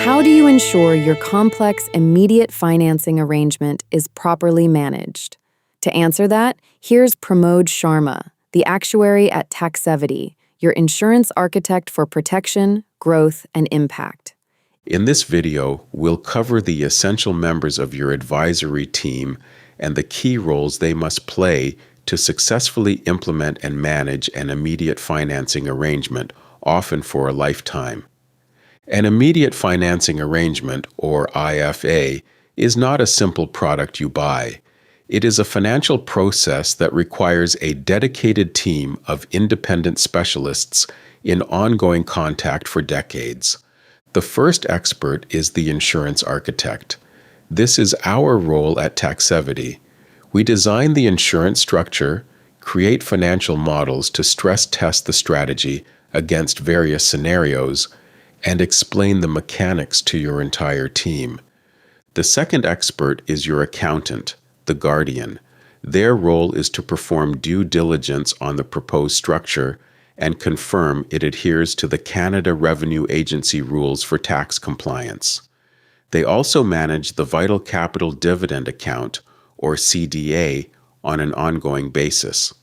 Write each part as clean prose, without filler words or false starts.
How do you ensure your complex immediate financing arrangement is properly managed? To answer that, here's Pramod Sharma, the actuary at Taxevity, your insurance architect for protection, growth, and impact. In this video, we'll cover the essential members of your advisory team and the key roles they must play to successfully implement and manage an immediate financing arrangement, often for a lifetime. An immediate financing arrangement, or IFA, is not a simple product you buy. It is a financial process that requires a dedicated team of independent specialists in ongoing contact for decades. The first expert is the insurance architect. This is our role at Taxevity. We design the insurance structure, create financial models to stress test the strategy against various scenarios, and explain the mechanics to your entire team. The second expert is your accountant, the guardian. Their role is to perform due diligence on the proposed structure and confirm it adheres to the Canada Revenue Agency rules for tax compliance. They also manage the Vital Capital Dividend Account, or CDA, on an ongoing basis.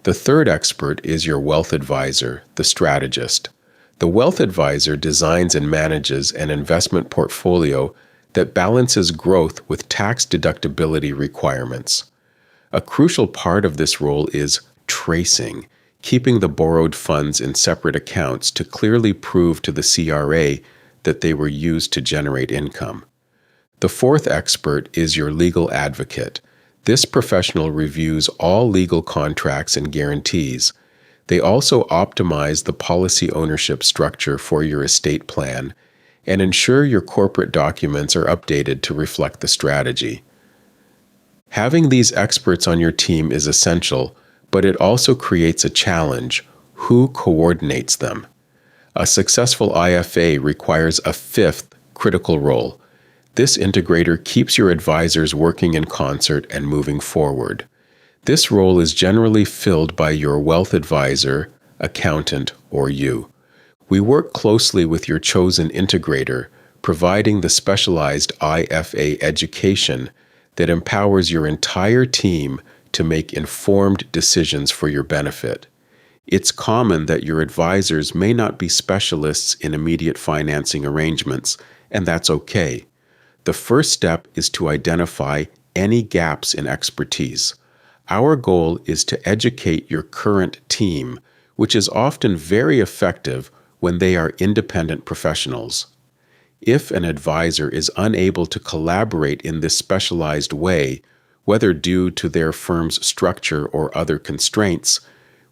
The third expert is your wealth advisor, the strategist. The wealth advisor designs and manages an investment portfolio that balances growth with tax deductibility requirements. A crucial part of this role is tracing, keeping the borrowed funds in separate accounts to clearly prove to the CRA that they were used to generate income. The fourth expert is your legal advocate. This professional reviews all legal contracts and guarantees. They also optimize the policy ownership structure for your estate plan and ensure your corporate documents are updated to reflect the strategy. Having these experts on your team is essential, but it also creates a challenge: who coordinates them? A successful IFA requires a fifth critical role. This integrator keeps your advisors working in concert and moving forward. This role is generally filled by your wealth advisor, accountant, or you. We work closely with your chosen integrator, providing the specialized IFA education that empowers your entire team to make informed decisions for your benefit. It's common that your advisors may not be specialists in immediate financing arrangements, and that's okay. The first step is to identify any gaps in expertise. Our goal is to educate your current team, which is often very effective when they are independent professionals. If an advisor is unable to collaborate in this specialized way, whether due to their firm's structure or other constraints,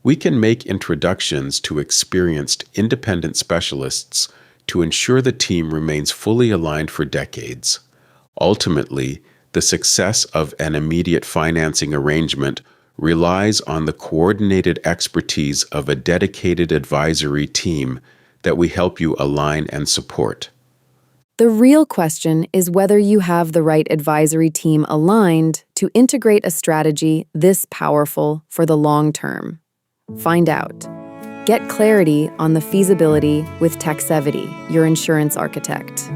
we can make introductions to experienced independent specialists to ensure the team remains fully aligned for decades. Ultimately, the success of an immediate financing arrangement relies on the coordinated expertise of a dedicated advisory team that we help you align and support. The real question is whether you have the right advisory team aligned to integrate a strategy this powerful for the long term. Find out. Get clarity on the feasibility with Taxevity, your insurance architect.